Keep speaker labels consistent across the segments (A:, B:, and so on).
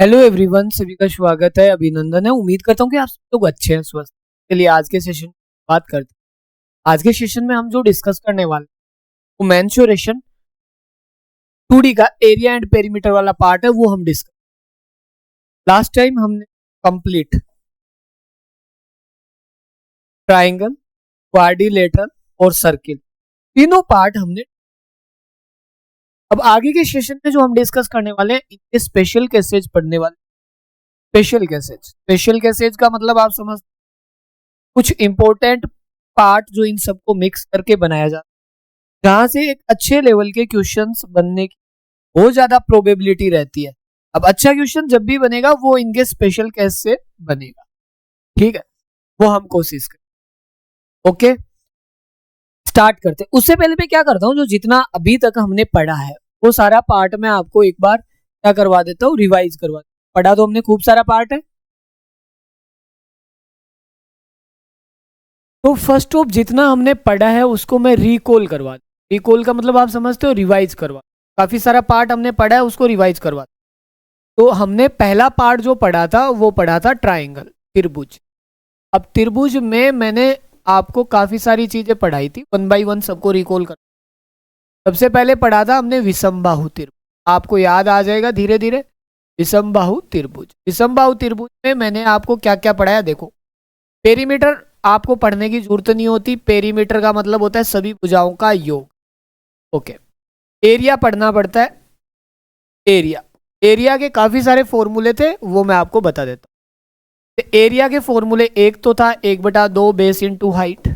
A: Hello everyone, सभी का स्वागत है। अभिनंदन है। उम्मीद करता हूँ कि आप सब लोग अच्छे हैं, स्वस्थ। चलिए आज के सेशन में बात करते हैं। आज के सेशन में हम जो डिस्कस करने वाले हैं वो मेंसुरेशन 2D का एरिया एंड पेरीमीटर वाला पार्ट है, वो हम डिस्कस। लास्ट टाइम हमने कंप्लीट ट्राइंगल, क्वाड्रिलेटरल और सर्किल तीनों पार्ट हमने। अब आगे के सेशन में जो हम डिस्कस करने वाले हैं इनके स्पेशल केसेज पढ़ने वाले। स्पेशल केसेज का मतलब आप समझ, कुछ इंपॉर्टेंट पार्ट जो इन सबको मिक्स करके बनाया जाता है, जहां से एक अच्छे लेवल के क्वेश्चंस बनने की बहुत ज्यादा प्रोबेबिलिटी रहती है। अब अच्छा क्वेश्चन जब भी बनेगा वो इनके स्पेशल केस से बनेगा, ठीक है। वो हम कोशिश करें। ओके, स्टार्ट करते हैं। उससे पहले मैं क्या करता हूँ, जो जितना अभी तक हमने पढ़ा है वो सारा पार्ट मैं आपको एक बार क्या करवा देता हूँ, रिवाइज करवा देता हूँ। पढ़ा तो हमने खूब सारा पार्ट है। तो फर्स्ट ऑफ जितना हमने पढ़ा है उसको मैं रिकॉल करवा। रिकॉल का मतलब आप समझते हो, रिवाइज करवा। काफी सारा पार्ट हमने पढ़ा है, उसको रिवाइज करवा। तो हमने पहला पार्ट जो पढ़ा था वो पढ़ा था ट्राइंगल, त्रिभुज। अब त्रिभुज में मैंने आपको काफी सारी चीजें पढ़ाई थी, वन बाय वन सबको रिकॉल कर। सबसे पहले पढ़ा था हमने विषमबाहु त्रिभुज, आपको याद आ जाएगा धीरे धीरे। विषमबाहु त्रिभुज, विषमबाहु त्रिभुज में मैंने आपको क्या क्या पढ़ाया देखो। पेरीमीटर आपको पढ़ने की जरूरत नहीं होती, पेरीमीटर का मतलब होता है सभी भुजाओं का योग। ओके, एरिया पढ़ना पड़ता है। एरिया, एरिया के काफी सारे फॉर्मूले थे, वो मैं आपको बता देता हूँ। तो एरिया के फॉर्मूले एक तो था 1/2 बेस इंटू हाइट।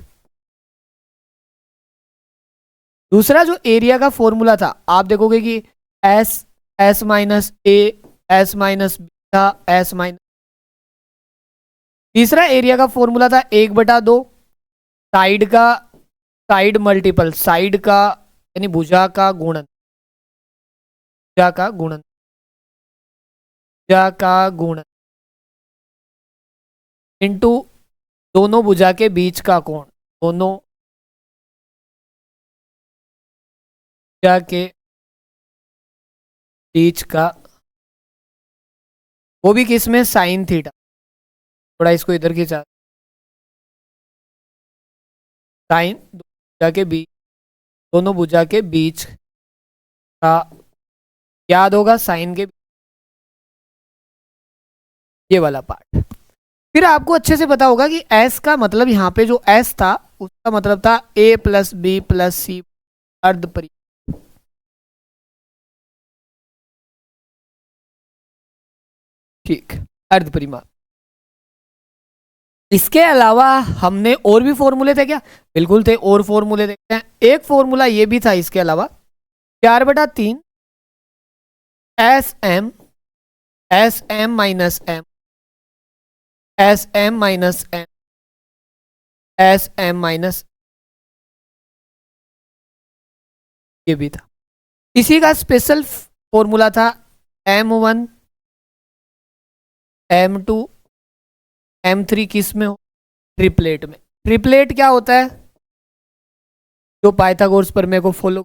A: दूसरा जो एरिया का फॉर्मूला था, आप देखोगे कि S, S minus A, S minus B था, एस माइनस। तीसरा एरिया का फॉर्मूला था 1/2 साइड का, साइड मल्टीपल, साइड का यानी भुजा का गुणन, भुजा का गुणन, भुजा का गुणन इंटू दोनों भुजा के बीच का कोण, दोनों भुजा के बीच का, वो भी किस में, साइन थीटा। थोड़ा इसको इधर खींचा, साइन भुजा के बीच, दोनों भुजा के बीच का, याद होगा साइन के, ये वाला पार्ट। फिर आपको अच्छे से पता होगा कि एस का मतलब, यहाँ पे जो एस था उसका मतलब था ए प्लस बी प्लस सी अर्ध परिमाण। ठीक, अर्ध परिमाण। इसके अलावा हमने और भी फॉर्मूले थे क्या? बिल्कुल थे, और फॉर्मूले देखते हैं। एक फॉर्मूला ये भी था इसके अलावा, 4/3 S M, S M minus M, S M minus M, S M minus, ये भी था। इसी का स्पेशल फॉर्मूला था M1 M2 M3, किस में हो, ट्रिपलेट में। ट्रिपलेट क्या होता है, जो पाइथागोरस प्रमेय को फॉलो,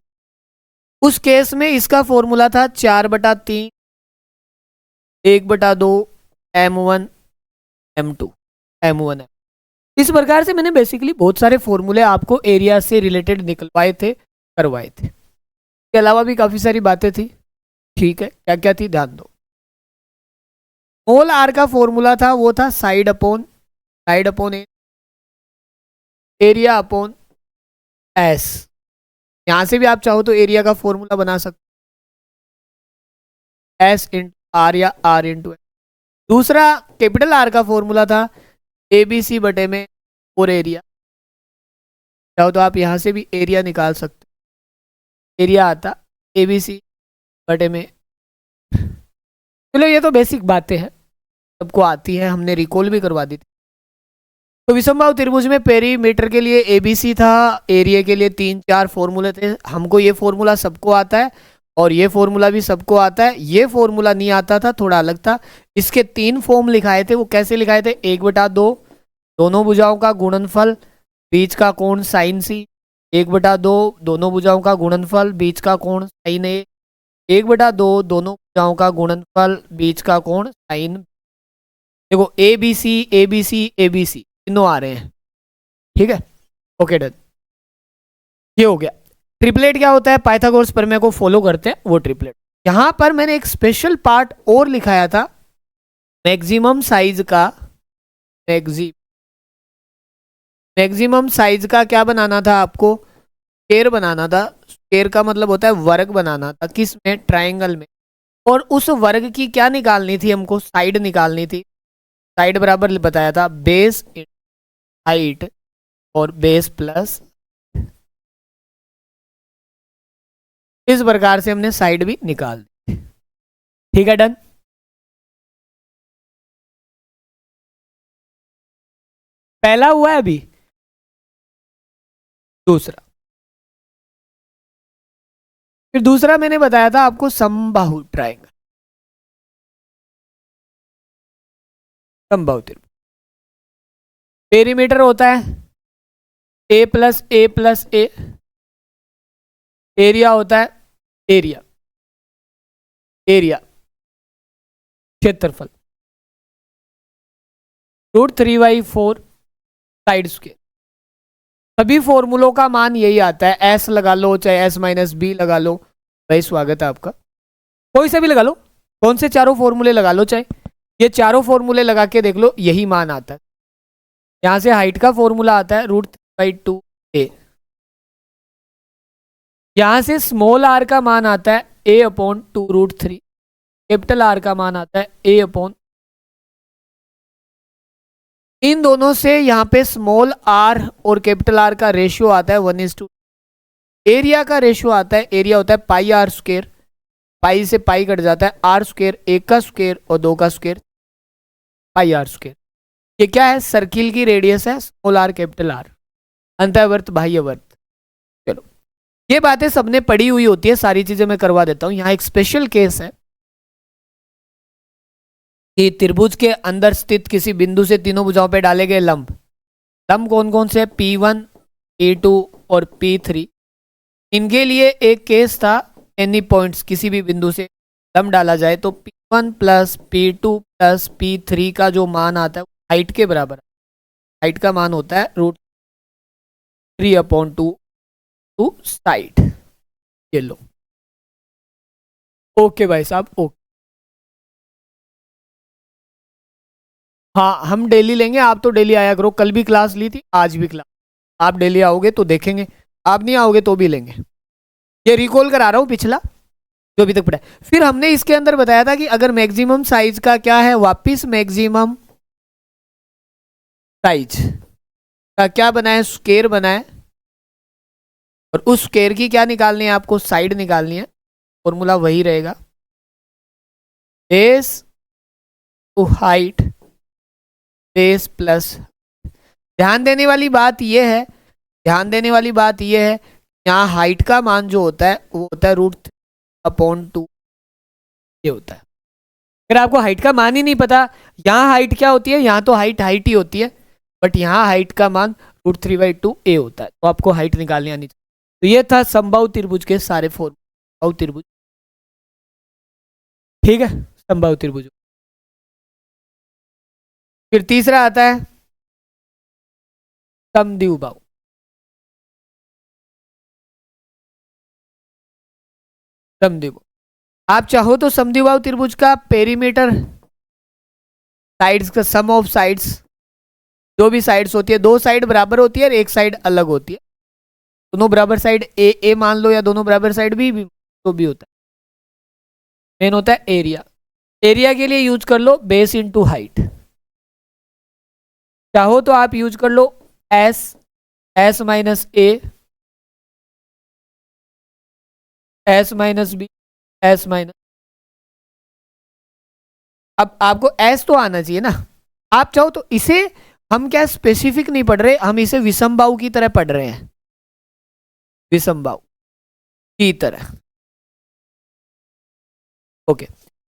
A: उस केस में इसका फॉर्मूला था 4/3 1/2 M1 M2 M1 M। इस प्रकार से मैंने बेसिकली बहुत सारे फॉर्मूले आपको एरिया से रिलेटेड निकलवाए थे, करवाए थे। इसके अलावा भी काफी सारी बातें थी, ठीक है। क्या क्या थी ध्यान दो। स्मॉल आर का फॉर्मूला था, वो था साइड अपॉन ए, एरिया अपॉन एस। यहां से भी आप चाहो तो एरिया का फॉर्मूला बना सकते, एस इंटू आर या आर इंटू एस। दूसरा कैपिटल आर का फॉर्मूला था ABC बटे में और एरिया, चाहो तो आप यहां से भी एरिया निकाल सकते, एरिया आता ABC बटे में। चलो ये तो बेसिक बातें हैं, सबको आती है, हमने रिकॉल भी करवा दी थी। तो विषमबाहु त्रिभुज में पेरीमीटर के लिए ABC था, एरिया के लिए 3-4 फॉर्मूले थे। हमको ये फॉर्मूला सबको आता है और ये फॉर्मूला भी सबको आता है। ये फॉर्मूला नहीं आता था, थोड़ा अलग था। इसके 3 फॉर्म लिखाए थे, वो कैसे लिखाए थे, 1/2 दोनों भुजाओं का गुणनफल बीच का कोण साइन सी, 1/2 दोनों भुजाओं का गुणनफल बीच का कोण साइन ए, 1/2 दोनों भुजाओं का गुणनफल, बीच का कोण साइन। देखो A B C A B C A B C तीनों आ रहे हैं, ठीक है। ओके डन, ये हो गया। ट्रिपलेट क्या होता है, पाइथागोरस प्रमेय को फॉलो करते हैं वो ट्रिपलेट। यहां पर मैंने एक स्पेशल पार्ट और लिखाया था, मैक्सिमम साइज का, मैक्सिमम साइज का क्या बनाना था आपको, स्क्वायर बनाना था। स्क्वायर का मतलब होता है वर्ग बनाना था, किस में, ट्राइंगल में। और उस वर्ग की क्या निकालनी थी हमको, साइड निकालनी थी। साइड बराबर बताया था बेस हाइट और बेस प्लस, इस प्रकार से हमने साइड भी निकाल दी, ठीक है डन। पहला हुआ है अभी, दूसरा, फिर दूसरा मैंने बताया था आपको समबाहु ट्राइंगल, समबाहु त्रिभुज। पेरीमीटर होता है ए प्लस ए प्लस ए, एरिया होता है एरिया, एरिया क्षेत्रफल, √3/4 साइड स्क्वायर। सभी फॉर्मूलों का मान यही आता है, एस लगा लो चाहे एस माइनस बी लगा लो। भाई स्वागत है आपका, कोई से भी लगा लो, कौन से चारों फॉर्मूले लगा लो, चाहे ये चारों फॉर्मूले लगा के देख लो, यही मान आता है। यहां से हाइट का फॉर्मूला आता है √3/2 ए, यहां से स्मॉल आर का मान आता है a/2√3, कैपिटल आर का मान आता है a/, इन दोनों से यहाँ पे स्मॉल आर और कैपिटल आर का रेशियो आता है 1:2। एरिया का रेशियो आता है, एरिया होता है पाई आर स्क्वायर, पाई से पाई कट जाता है, आर स्क्वायर, 1 का स्क्वायर और 2 का स्क्वायर, पाई आर स्क्वायर। ये क्या है, सर्किल की रेडियस है, स्मॉल आर कैपिटल आर, अंतःवर्त बाह्यवर्त। चलो ये बातें सबने पढ़ी हुई होती है, सारी चीजें मैं करवा देता हूँ। यहाँ एक स्पेशल केस है कि त्रिभुज के अंदर स्थित किसी बिंदु से तीनों भुजाओं पे डाले गए लंब, लंब कौन कौन से, P1 P2 और P3। इनके लिए एक केस था, एनी पॉइंट्स किसी भी बिंदु से लंब डाला जाए तो P1 plus P2 plus P3 का जो मान आता है हाइट के बराबर, हाइट का मान होता है √3/2 टू साइड। ये लो, ओके भाई साहब, ओके। हाँ हम डेली लेंगे, आप तो डेली आया करो, कल भी क्लास ली थी, आज भी क्लास, आप डेली आओगे तो देखेंगे, आप नहीं आओगे तो भी लेंगे। ये रिकॉल करा रहा हूँ पिछला जो अभी तक पढ़ा है। फिर हमने इसके अंदर बताया था कि अगर मैक्सिमम साइज का क्या है, वापिस मैक्सिमम साइज का क्या बनाए, स्क्वायर बनाए, और उस स्क्वायर की क्या निकालनी है आपको, साइड निकालनी है। फॉर्मूला वही रहेगा, base to height base plus. ध्यान देने वाली बात यह है, ध्यान देने वाली बात यह है, यहाँ हाइट का मान जो होता है वो होता है √3/2, ये होता है। अगर आपको हाइट का मान ही नहीं पता, यहाँ हाइट क्या होती है, यहाँ तो हाइट हाइट ही होती है, बट यहाँ हाइट का मान √3/2 ए होता है, तो आपको हाइट निकालनी आनी चाहिए। तो ये था समबाहु त्रिभुज के सारे फॉर्मूला, त्रिभुज, ठीक है, समबाहु त्रिभुज। फिर तीसरा आता है समद्विबाहु। समद्विबाहु, आप चाहो तो समद्विबाहु त्रिभुज का पेरीमीटर, साइड्स का सम ऑफ साइड्स, जो भी साइड्स होती है, दो साइड बराबर होती है और एक साइड अलग होती है, दोनों बराबर साइड ए ए मान लो, या दोनों बराबर साइड बी बी, तो भी होता है। मेन होता है एरिया, एरिया के लिए यूज कर लो बेस इनटू हाइट, चाहो तो आप यूज कर लो S, S minus A, S minus B, S minus. अब आपको एस तो आना चाहिए ना, आप चाहो तो इसे, हम क्या स्पेसिफिक नहीं पढ़ रहे, हम इसे विषमबाहु की तरह पढ़ रहे हैं, विषमबाहु की तरह। ओके,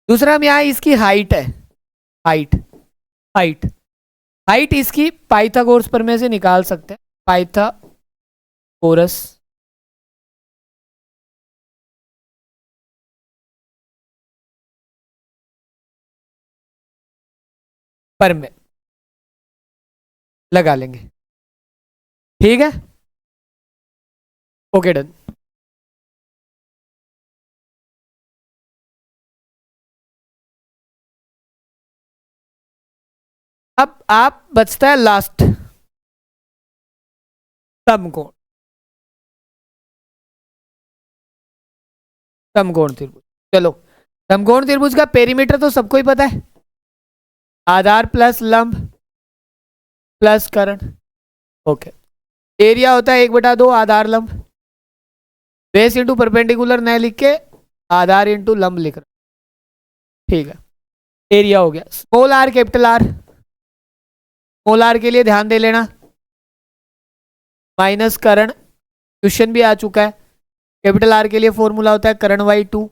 A: दूसरा हम यहाँ इसकी हाइट है, हाइट, हाइट, हाइट इसकी पाइथागोरस प्रमेय से निकाल सकते हैं, पाइथागोरस पर में लगा लेंगे। ठीक है, ओके डन। अब आप बचता है लास्ट समकोण। समकोण त्रिभुज, चलो समकोण त्रिभुज का पेरीमीटर तो सबको ही पता है, आधार प्लस लंब प्लस कर्ण। ओके, एरिया होता है 1/2 आधार लंब, बेस इंटू परपेंडिकुलर न लिख के आधार इंटू लंब लिख रहा। ठीक है, एरिया हो गया। Small R capital R, small R के लिए ध्यान दे लेना, माइनस कर्ण, क्वेश्चन भी आ चुका है। कैपिटल आर के लिए फॉर्मूला होता है कर्ण बाई 2।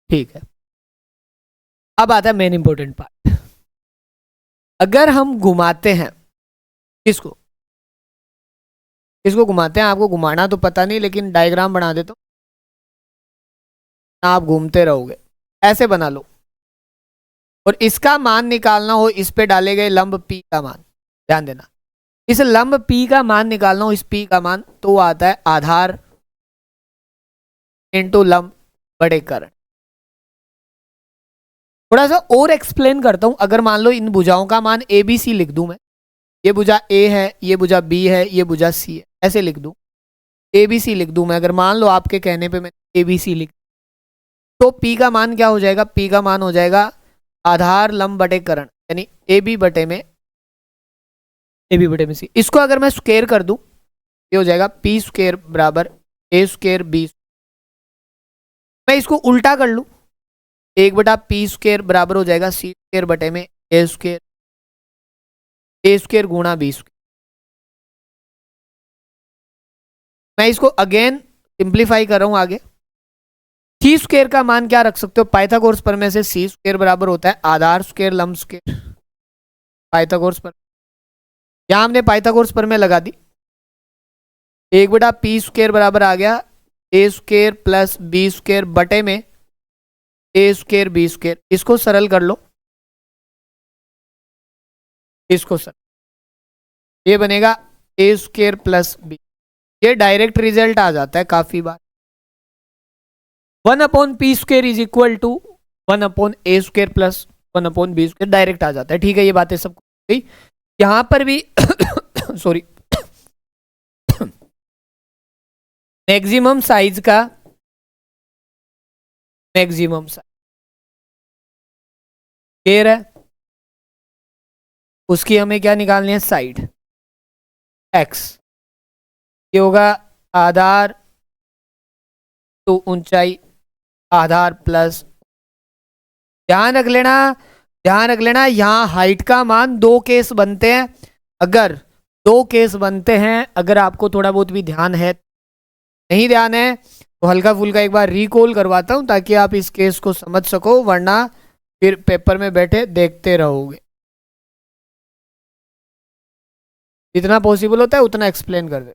A: ठीक है, अब आता है मेन इंपॉर्टेंट पार्ट। अगर हम घुमाते हैं किसको, इसको घुमाते हैं, आपको घुमाना तो पता नहीं लेकिन डायग्राम बना देता हूं, आप घूमते रहोगे। ऐसे बना लो और इसका मान निकालना हो, इस पे डाले गए लंब P का मान, ध्यान देना, इस लंब P का मान निकालना हो, इस P का मान, तो आता है आधार इंटू लंब बड़े कर्ण। थोड़ा सा और एक्सप्लेन करता हूं। अगर मान लो इन भुजाओं का मान ABC लिख दूं मैं, ये भुजा A है, ये भुजा B है, ये भुजा C है, ऐसे लिख दूं, ABC लिख दूं मैं। अगर मान लो आपके कहने पे मैं ABC लिख, तो P का मान क्या हो जाएगा, P का मान हो जाएगा आधार लंब बटे कर्ण, यानी AB बटे में C। इसको अगर मैं स्क्वायर कर दूं, ये हो जाएगा P स्क्वायर बराबर A स्क्वायर B। मैं इसको उल्टा कर लूं, 1/P स्क्वायर बराबर हो जाएगा C स्क्वायर बटे में A स्क्वायर गुणा B स्क्वायर। मैं इसको अगेन सिंप्लीफाई कर रहा हूं आगे। सी स्क्वायर का मान क्या रख सकते हो, पाइथागोरस प्रमेय से सी स्क्वायर बराबर होता है आधार स्क्वायर लंब स्क्वायर, पाइथागोरस प्रमेय। यहां हमने पाइथागोरस प्रमेय लगा दी, 1/P स्क्वायर बराबर आ गया A square plus B square बटे में A स्क्वायर B स्क्वायर। इसको सरल कर लो, इसको सरल, ये बनेगा A स्क्वायर प्लस B। ये डायरेक्ट रिजल्ट आ जाता है काफी बार, 1/P square is equal to 1/A square plus 1/B square, direct आ जाता है। ठीक है, ये बातें सब गई। यहां पर भी सॉरी, मैक्सिमम साइज का मैक्सिमम साइज स्क्वायर है, उसकी हमें क्या निकालनी है, साइड x। ये होगा आधार तो ऊंचाई आधार प्लस, ध्यान रख लेना यहां हाइट का मान 2 केस बनते हैं। अगर 2 केस बनते हैं, अगर आपको थोड़ा बहुत भी ध्यान है, नहीं ध्यान है तो हल्का फुल्का एक बार रिकॉल करवाता हूं ताकि आप इस केस को समझ सको, वरना फिर पेपर में बैठे देखते रहोगे। जितना पॉसिबल होता है उतना एक्सप्लेन कर दे।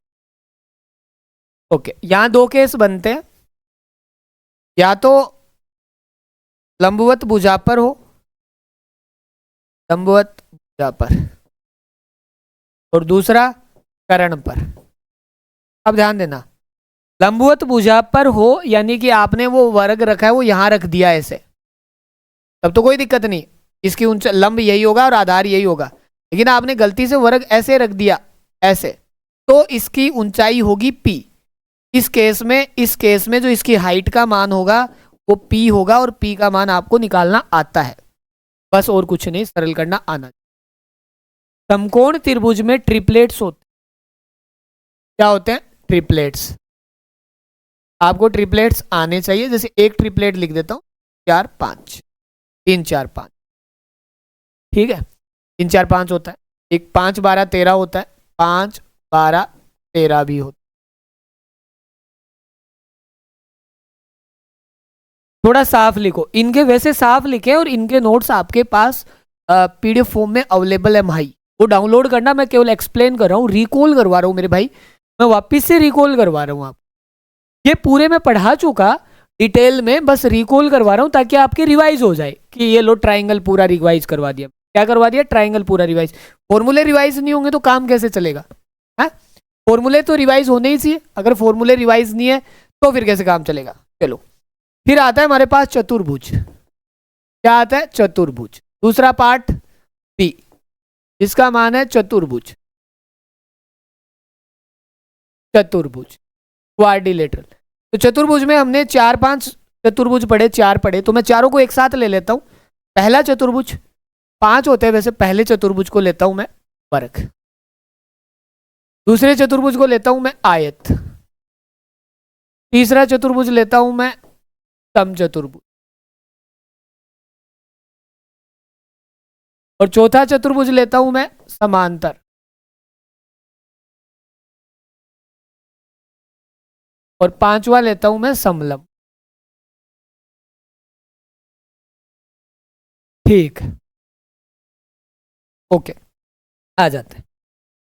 A: ओके, यहां 2 केस बनते हैं, या तो लंबवत भुजा पर हो, लंबवत भुजा पर, और दूसरा कर्ण पर। अब ध्यान देना, लंबवत भुजा पर हो यानी कि आपने वो वर्ग रखा है वो यहां रख दिया ऐसे, तब तो कोई दिक्कत नहीं, इसकी ऊंचाई लंब यही होगा और आधार यही होगा। लेकिन आपने गलती से वर्ग ऐसे रख दिया ऐसे, तो इसकी ऊंचाई होगी P। इस केस में जो इसकी हाइट का मान होगा वो P होगा, और P का मान आपको निकालना आता है, बस और कुछ नहीं, सरल करना आना। समकोण त्रिभुज में ट्रिपलेट्स होते, क्या होते हैं, ट्रिपलेट्स। आपको ट्रिपलेट्स आने चाहिए, जैसे एक ट्रिपलेट लिख देता हूं, 4 5 3 4 5, ठीक है, 3 4 5 होता है। एक 5 12 13 होता है, 5 12 13 भी होता है। थोड़ा साफ लिखो, इनके वैसे साफ लिखे और इनके नोट्स आपके पास PDF फॉर्म में अवेलेबल है भाई, वो डाउनलोड करना। मैं केवल एक्सप्लेन कर रहा हूँ, रिकॉल करवा रहा हूँ मेरे भाई, मैं वापस से रिकॉल करवा रहा हूँ। आप ये पूरे में पढ़ा चुका डिटेल में, बस रिकॉल करवा रहा हूँ ताकि आपके रिवाइज हो जाए कि ये लो ट्राइंगल पूरा रिवाइज करवा दिया। क्या करवा दिया, ट्राइंगल पूरा रिवाइज। फॉर्मूले रिवाइज नहीं होंगे तो काम कैसे चलेगा, है? फॉर्मूले तो रिवाइज होने ही चाहिए, अगर फॉर्मूले रिवाइज नहीं है तो फिर कैसे काम चलेगा। चलो फिर आता है हमारे पास चतुर्भुज। क्या आता है, चतुर्भुज। दूसरा पार्ट बी, इसका मान है चतुर्भुज। चतुर्भुज क्वाड्रिलेटरल। तो चतुर्भुज में हमने 4-5 चतुर्भुज पढ़े, 4 पढ़े, तो मैं चारों को एक साथ ले लेता हूं। पहला चतुर्भुज, 5 होते हैं वैसे, पहले चतुर्भुज को लेता हूं मैं वर्ग, दूसरे चतुर्भुज को लेता हूं मैं आयत, तीसरा चतुर्भुज लेता हूं मैं समचतुर्भुज, और चौथा चतुर्भुज लेता हूं मैं समांतर, और पांचवा लेता हूं मैं समलंब। ठीक, ओके, आ जाते हैं।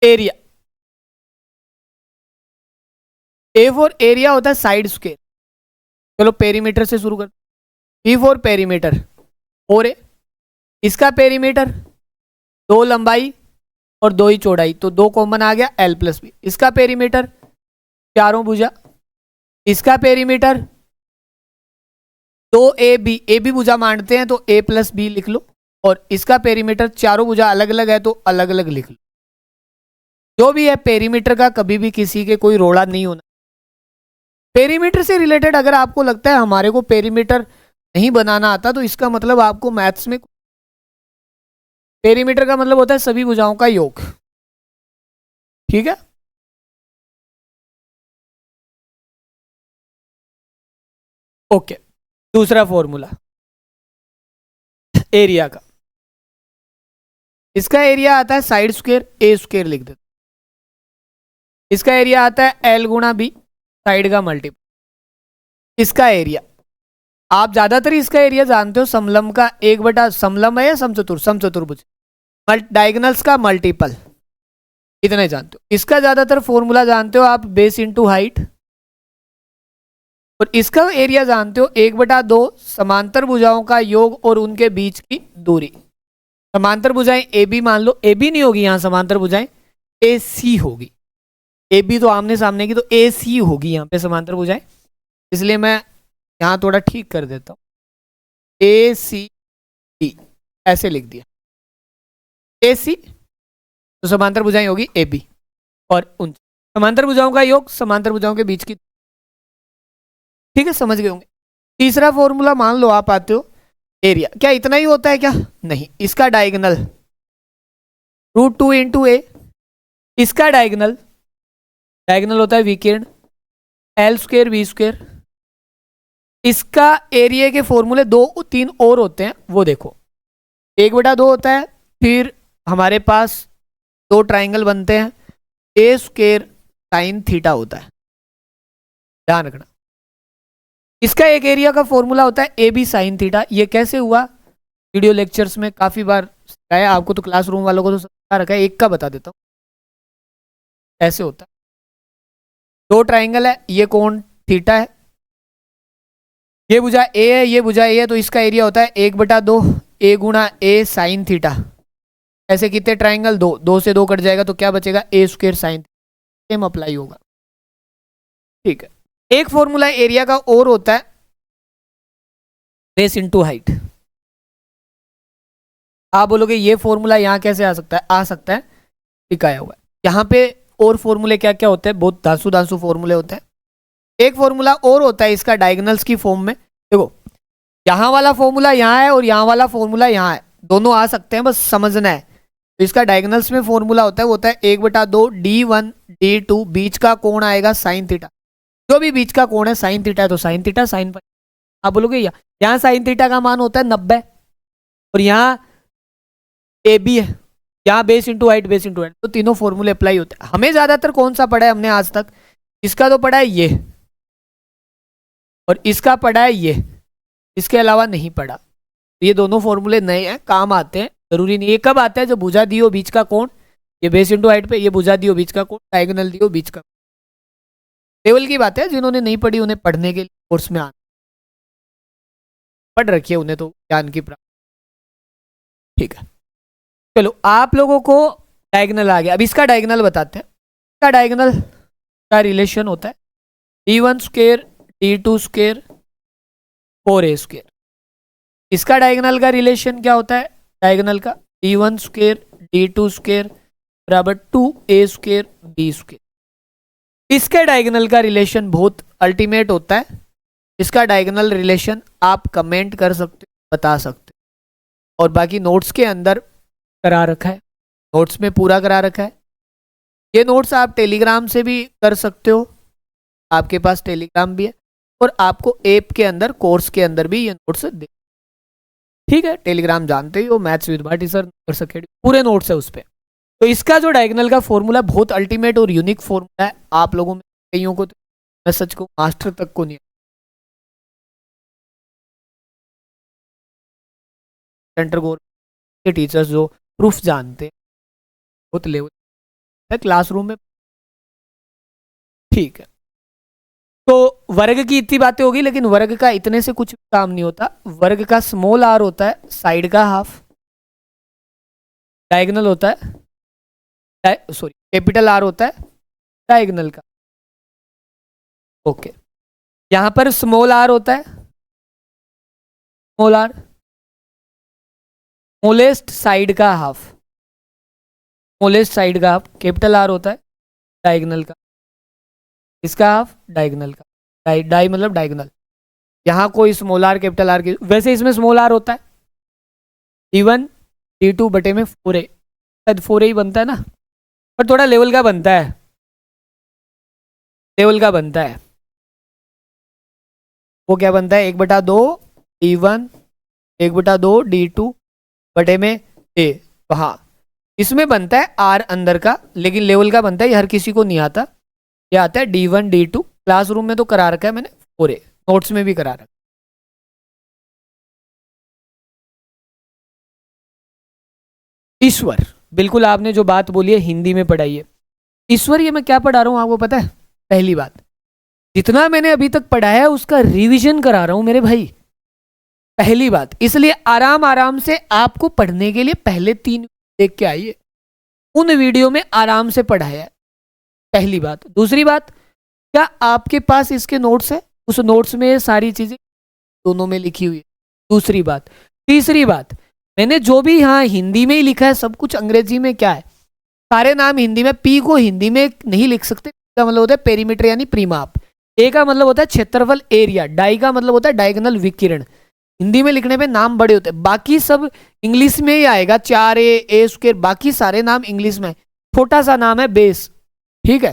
A: एरिया, ए फॉर एरिया होता है साइड स्क्वायर। चलो पेरीमीटर से शुरू कर। बी फॉर पेरीमीटर, और इसका पेरीमीटर 2 लंबाई और 2 ही चौड़ाई, तो 2 कॉमन आ गया, एल प्लस बी। इसका पेरीमीटर चारों भुजा, इसका पेरीमीटर 2 ए बी भुजा मानते हैं तो ए प्लस बी लिख लो, और इसका पेरीमीटर चारों भुजा अलग अलग है तो अलग अलग लिख लो। जो भी है पेरीमीटर का कभी भी किसी के कोई रोड़ा नहीं होना। पेरीमीटर से रिलेटेड अगर आपको लगता है हमारे को पेरीमीटर नहीं बनाना आता, तो इसका मतलब आपको मैथ्स में, पेरीमीटर का मतलब होता है सभी भुजाओं का योग। ठीक है, ओके। दूसरा फॉर्मूला एरिया का, इसका एरिया आता है साइड स्क्वायर, ए स्क्वायर लिख देते। इसका एरिया आता है एल गुणा बी, साइड का मल्टीपल। इसका एरिया, आप ज्यादातर इसका एरिया जानते हो समलंब का 1/, समलंब है या समचतुर्भुज, डायगोनल्स का मल्टीपल, इतना ही जानते हो। इसका ज्यादातर फॉर्मूला जानते हो आप, बेस इंटू हाइट, और इसका एरिया जानते हो 1/2 समांतर भुजाओं का योग और उनके बीच की दूरी। समांतर भुजाएं ए बी मान लो, ए बी नहीं होगी यहां, समांतर भुजाएं ए सी होगी। ए बी तो आमने सामने की, तो ए सी होगी यहाँ पे समांतर भुजाएं, इसलिए मैं यहाँ थोड़ा ठीक कर देता हूँ, ए सी डी ऐसे लिख दिया। ए सी तो समांतर भुजाएं होगी ए बी, और उन समांतर भुजाओं का योग समांतर भुजाओं के बीच की, ठीक है, समझ गए होंगे। तीसरा फॉर्मूला मान लो आप आते हो एरिया, क्या इतना ही होता है क्या, नहीं, इसका डायगोनल √2 इंटू ए, इसका डायगोनल होता है विकर्ण एल स्क्वायर बी स्क्वायर। इसका एरिया के फॉर्मूले 2-3 और होते हैं, वो देखो, 1/2 होता है, फिर हमारे पास 2 ट्राइंगल बनते हैं, ए स्क्वायर साइन थीटा होता है, ध्यान रखना। इसका एक एरिया का फॉर्मूला होता है ए बी साइन थीटा। ये कैसे हुआ, वीडियो लेक्चर्स में काफी बार सिखाया आपको, तो क्लासरूम वालों को तो समझा रखा है, एक का बता देता हूँ। ऐसे होता है, 2 ट्राइंगल है, ये कोण थीटा है, ये भुजा ए है, ये भुजा ए है, तो इसका एरिया होता है 1/2 ए गुणा ए साइन थीटा। ऐसे कितने ट्राइंगल, 2 से 2 कट जाएगा तो क्या बचेगा, ए स्क्वायर साइन, सेम अप्लाई होगा। ठीक है, एक फॉर्मूला एरिया का और होता है बेस इंटू हाइट। आप बोलोगे ये फॉर्मूला यहां कैसे आ सकता है, आ सकता है, दिखाया हुआ है यहाँ पे। और फॉर्मूले क्या क्या होते हैं, बहुत दांसू फॉर्मूले होते हैं। एक फॉर्मूला और होता है इसका डायगोनल्स की फॉर्म में, देखो यहाँ वाला फॉर्मूला यहाँ है और यहाँ वाला फॉर्मूला यहाँ है, दोनों आ सकते हैं, बस समझना है। तो इसका डायगोनल्स में फॉर्मूला होता है, वो होता है 1/2 D1 D2, बीच का कोण आएगा साइन थीटा, जो भी बीच का कोण है साइन थीटा है तो साइन थीटा साइन पाई। आप बोलोगे यहाँ साइन थीटा का मान होता है 90, और यहाँ ए बी है, यहाँ बेस इंटू हाइट, तो तीनों फॉर्मूले अप्लाई होते हैं। हमें ज्यादातर कौन सा पढ़ा है हमने आज तक, इसका तो पढ़ा है ये, और इसका पढ़ा है ये, इसके अलावा नहीं पढ़ा। ये दोनों फॉर्मूले नए हैं, काम आते हैं, जरूरी नहीं। ये कब आते हैं, जब भुजा दियो बीच का कोण, ये बेस इंटू हाइट पे, ये भुजा दियो बीच का कोण, डायगोनल दियो बीच का। लेवल की बात है, जिन्होंने नहीं पढ़ी उन्हें पढ़ने के लिए कोर्स में आना, पढ़ रखिए उन्हें तो ज्ञान की प्राप्ति। ठीक है, चलो आप लोगों को डायगोनल आ गया, अब इसका डायगोनल बताते हैं। इसका डायगोनल का रिलेशन होता है d1 square d2 square 4a square. इसका डायगोनल का रिलेशन क्या होता है? डायगोनल का d1 स्क्वायर d2 स्क्वायर बराबर 2a स्क्वायर b स्क्वायर। इसके डायगोनल का रिलेशन बहुत अल्टीमेट होता है। इसका डायगोनल रिलेशन आप कमेंट कर सकते हो, बता सकते हो, और बाकी नोट्स के अंदर करा रखा है, नोट्स में पूरा करा रखा है। ये नोट्स आप टेलीग्राम से भी कर सकते हो, आपके पास टेलीग्राम भी है, और आपको ऐप के अंदर कोर्स के अंदर भी ये नोट्स दे, ठीक है। टेलीग्राम जानते ही हो, मैथ्स विद भाटी सर पूरे नोट्स है उस पर। तो इसका जो डायगोनल का फॉर्मूला बहुत अल्टीमेट और यूनिक फॉर्मूला है। आप लोगों में कईयों को, मैं सच को मास्टर तक को नहीं, सेंट्रल गवर्नमेंट के टीचर्स जो प्रूफ जानते हैं बहुत लेवल है क्लासरूम में, ठीक है। तो वर्ग की इतनी बातें होगी, लेकिन वर्ग का इतने से कुछ काम नहीं होता। वर्ग का स्मॉल आर होता है साइड का हाफ, डायगोनल होता है, सॉरी कैपिटल आर होता है डायगोनल का, ओके। यहां पर स्मॉल आर होता है, स्मॉल आर स्मॉलेस्ट साइड का हाफ, स्मॉलेस्ट साइड का हाफ। कैपिटल आर होता है डायगोनल का, इसका हाफ डायगोनल का, डाई मतलब डायगोनल। यहाँ कोई स्मॉल आर कैपिटल आर की, वैसे इसमें स्मॉल आर होता है d1 d2 बटे में 4a, शायद 4a ही बनता है ना, पर थोड़ा लेवल का बनता है, लेवल का बनता है। वो क्या बनता है? 1/2 d1 1/2 d2 बटे में a। हाँ, इसमें बनता है आर अंदर का, लेकिन लेवल का बनता है, ये हर किसी को नहीं आता। ये आता है d1 d2, क्लासरूम में तो करा रखा है मैंने, 4a नोट्स में भी करा रखा है। ईश्वर, बिल्कुल आपने जो बात बोली है हिंदी में पढ़ाई है। ईश्वर, ये मैं क्या पढ़ा रहा हूं आपको पता है? पहली बात, जितना मैंने अभी तक पढ़ाया है उसका रिवीजन करा रहा हूं मेरे भाई, पहली बात। इसलिए आराम आराम से आपको पढ़ने के लिए पहले 3 देख के आइए, उन वीडियो में आराम से पढ़ाया है, पहली बात। दूसरी बात, क्या आपके पास इसके नोट्स है? उस नोट्स में ये सारी चीजें दोनों में लिखी हुई है, दूसरी बात। तीसरी बात, मैंने जो भी यहाँ हिंदी में ही लिखा है, सब कुछ अंग्रेजी में क्या है, सारे नाम हिंदी में। पी को हिंदी में नहीं लिख सकते, का मतलब होता है पेरीमीटर यानी परिमाप, ए का मतलब होता है क्षेत्रफल एरिया, डाई का मतलब होता है डायगोनल विकिरण। हिंदी में लिखने पे नाम बड़े होते हैं, बाकी सब इंग्लिश में ही आएगा, 4a a स्क्वायर, बाकी सारे नाम इंग्लिश में। छोटा सा नाम है बेस, ठीक है,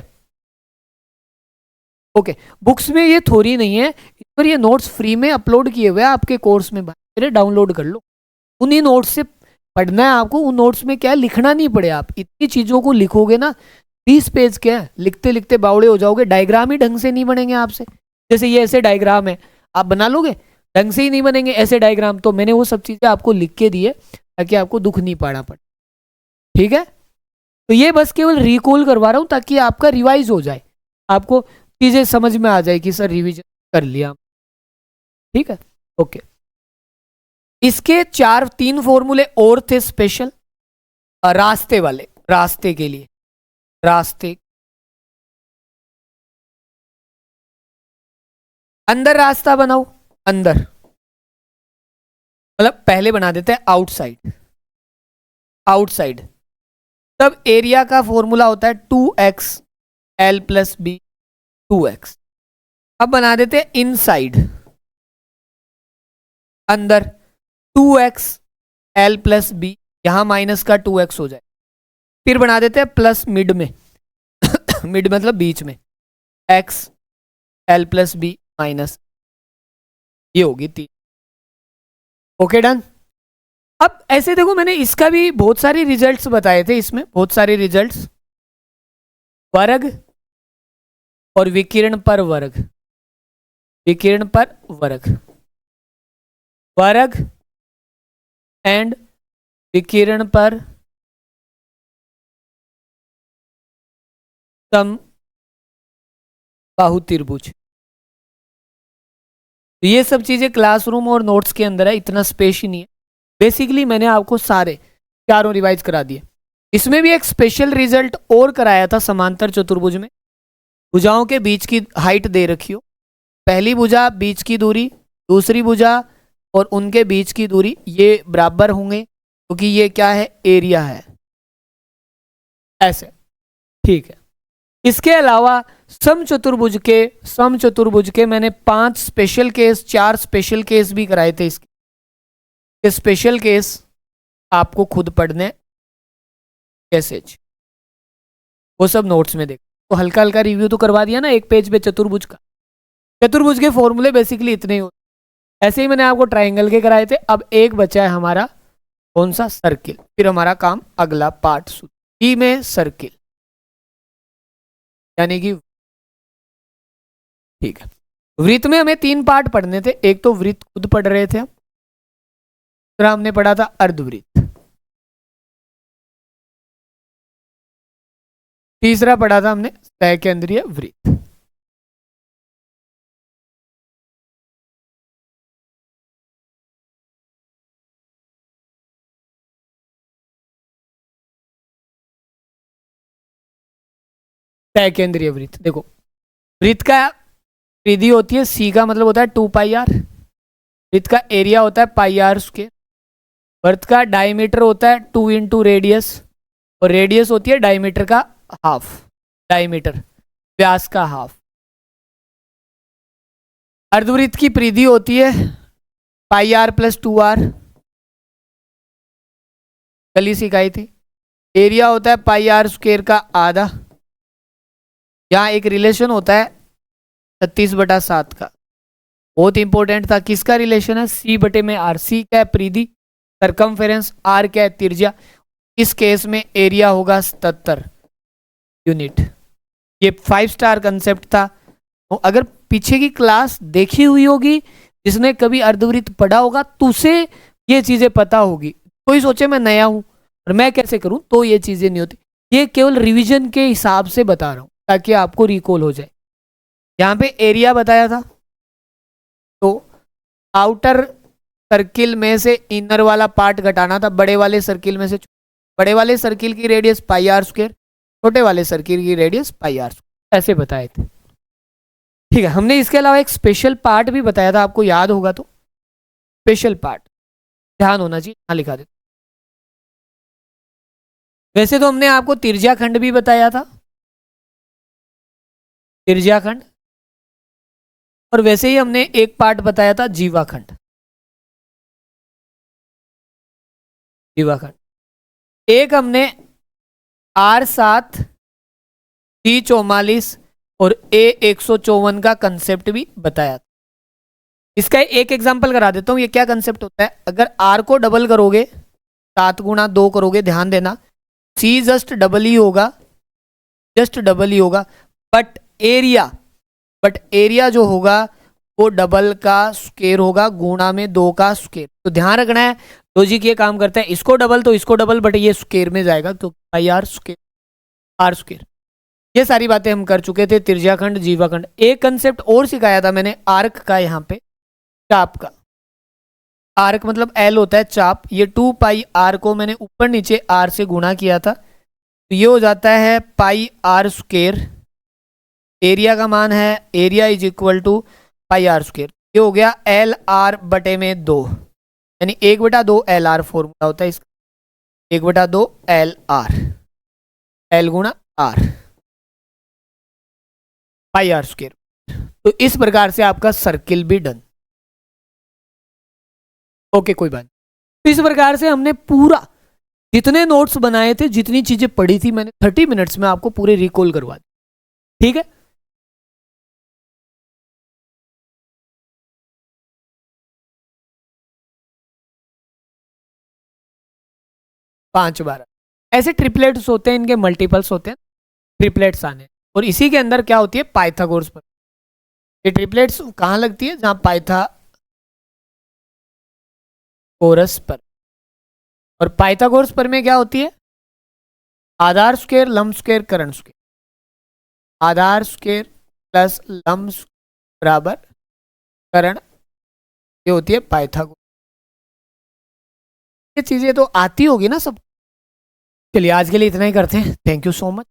A: ओके। बुक्स में ये थोड़ी नहीं है, इस पर ये नोट्स फ्री में अपलोड किए हुए हैं आपके कोर्स में, मेरे डाउनलोड कर लो। उन्हीं नोट्स से पढ़ना है आपको, उन नोट्स में क्या है, लिखना नहीं पड़े। आप इतनी चीजों को लिखोगे ना, 30 पेज के हैं, लिखते लिखते बावड़े हो जाओगे, डायग्राम ही ढंग से नहीं बनेंगे आपसे। जैसे ये ऐसे डायग्राम है, आप बना लोगे, ढंग से ही नहीं बनेंगे ऐसे डायग्राम। तो मैंने वो सब चीजें आपको लिख के दी है ताकि आपको दुख नहीं पाना पड़े, ठीक है। तो ये बस केवल रिकॉल करवा रहा हूं ताकि आपका रिवाइज हो जाए, आपको चीजें समझ में आ जाए कि सर रिवीजन कर लिया, ठीक है, ओके। इसके 3 फॉर्मूले और थे स्पेशल, रास्ते वाले, रास्ते के लिए, रास्ते अंदर रास्ता बनाओ, अंदर मतलब पहले बना देते हैं आउटसाइड, आउटसाइड। तब एरिया का फॉर्मूला होता है 2x l plus B, 2x। अब बना देते हैं इनसाइड, अंदर 2x l प्लस बी, यहां माइनस का 2x हो जाए। फिर बना देते हैं प्लस मिड में मिड मतलब बीच में, x l plus B minus, ये होगी 3, ओके डन। अब ऐसे देखो, मैंने इसका भी बहुत सारे रिजल्ट्स बताए थे, इसमें बहुत सारे रिजल्ट्स, वर्ग और विकिरण पर वर्ग, विकिरण पर वर्ग, वर्ग एंड विकिरण पर सम बाहु त्रिभुज। ये सब चीजें क्लासरूम और नोट्स के अंदर है, इतना स्पेस ही नहीं है। बेसिकली मैंने आपको सारे चारों रिवाइज करा दिए। इसमें भी एक स्पेशल रिजल्ट और कराया था समांतर चतुर्भुज में। भुजाओं के बीच की हाइट दे रखी हो, पहली भुजा बीच की दूरी, दूसरी भुजा और उनके बीच की दूरी ये बराबर होंगे क्योंकि ये क्या है, एरिया है, ऐसे। ठीक है। इसके अलावा समचतुर्भुज के मैंने 5 स्पेशल केस, 4 स्पेशल केस भी कराए थे। इसके स्पेशल केस आपको खुद पढ़ने कैसे, वो सब नोट्स में देख। तो हल्का हल्का रिव्यू तो करवा दिया ना एक पेज पे चतुर्भुज का। चतुर्भुज के फॉर्मूले बेसिकली इतने ही होते। ऐसे ही मैंने आपको ट्राइंगल के कराए थे। अब एक बचा है हमारा कौन सा, सर्किल। फिर हमारा काम अगला पार्ट सी में सर्किल, यानी कि ठीक है। वृत्त में हमें 3 पार्ट पढ़ने थे। एक तो वृत्त खुद पढ़ रहे थे हम, दूसरा हमने पढ़ा था अर्धवृत्त, तीसरा पढ़ा था हमने सकेंद्रीय वृत्त। सकेंद्रीय वृत्त देखो, वृत्त का परिधि होती है सी का मतलब होता है 2 पाई आर, वृत्त का एरिया होता है पाई आर स्क्वायर, वृत्त का डायमीटर होता है 2 इंटू रेडियस, और रेडियस होती है डायमीटर का हाफ, डायमीटर व्यास का हाफ। अर्धवृत्त की परिधि होती है पाई आर प्लस 2 आर, कल ही सिखाई थी। एरिया होता है पाई आर स्क्वायर का आधा। यहाँ एक रिलेशन होता है 36/7 का, बहुत इंपॉर्टेंट था। किसका रिलेशन है, सी बटे में आर। सी क्या है, परिधि, सरकमफेरेंस, आर क्या है, त्रिज्या। इस केस में एरिया होगा 77 यूनिट। ये 5 स्टार कंसेप्ट था। तो अगर पीछे की क्लास देखी हुई होगी, जिसने कभी अर्धवृत्त पढ़ा होगा, तो उसे ये चीजें पता होगी। कोई सोचे मैं नया हूं और मैं कैसे करूं, तो ये चीजें नहीं होती। ये केवल रिवीजन के हिसाब से बता रहा हूं ताकि आपको रिकॉल हो जाए। यहाँ पे एरिया बताया था, तो आउटर सर्किल में से इनर वाला पार्ट घटाना था, बड़े वाले सर्किल में से। बड़े वाले सर्किल की रेडियस पाई आर स्क्वायर, छोटे वाले सर्किल की रेडियस पाई आर स्क्वायर, ऐसे बताए थे। ठीक है। हमने इसके अलावा एक स्पेशल पार्ट भी बताया था, आपको याद होगा तो। स्पेशल पार्ट ध्यान होना चाहिए, हाँ लिखा देते। वैसे तो हमने आपको तिर्ज्याखंड भी बताया था, तिर्ज्याखंड, और वैसे ही हमने एक पार्ट बताया था जीवाखंड। जीवाखंड एक हमने R7, C44 और A154 का कंसेप्ट भी बताया था। इसका एक एग्जांपल करा देता हूं। ये क्या कंसेप्ट होता है, अगर R को डबल करोगे, 7 गुणा 2 करोगे, ध्यान देना, C जस्ट डबल ही होगा, जस्ट डबल ही होगा, बट एरिया जो होगा वो डबल का स्क्वायर होगा, गुणा में 2 का स्क्वायर। तो ध्यान रखना है, लॉजिक ये काम करता है, इसको डबल तो इसको डबल, बट ये स्क्वायर में जाएगा तो पाई आर स्क्वायर, आर स्क्वायर। ये सारी बातें हम कर चुके थे, तिर्ज्याखंड, जीवाखंड। एक कंसेप्ट और सिखाया था मैंने आर्क का, यहाँ पे चाप का। आर्क मतलब एल होता है चाप। ये 2 पाई आर को मैंने ऊपर नीचे आर से गुणा किया था, तो ये हो जाता है पाई आर स्क्वायर। एरिया का मान है, area is equal to pi R square. ये हो गया एल आर बटे में 2, यानी 1/2 एल आर फॉर्मूला होता है इसका, 1/2 एल आर, एल गुणा आर, पाई आर स्क्वायर। तो इस प्रकार से आपका सर्किल भी डन। ओके, कोई बात नहीं। तो इस प्रकार से हमने पूरा जितने नोट्स बनाए थे, जितनी चीजें पढ़ी थी, मैंने 30 मिनट्स में आपको पूरे रिकॉल करवा दी। ठीक है। 5/12 ऐसे ट्रिपलेट्स होते हैं, इनके मल्टीपल्स होते हैं, ट्रिपलेट्स आने। और इसी के अंदर क्या होती है, पाइथागोरस पर। ये ट्रिपलेट्स कहाँ लगती है, जहां पाइथागोरस पर। और पाइथागोरस पर में क्या होती है, आधार स्क्वायर, लंब स्क्वायर, कर्ण स्क्वायर। आधार स्क्वायर प्लस लंब बराबर कर्ण, ये होती है पाइथागोरस। ये चीजें तो आती होगी ना सब। चलिए आज के लिए इतना ही करते हैं। Thank you so much.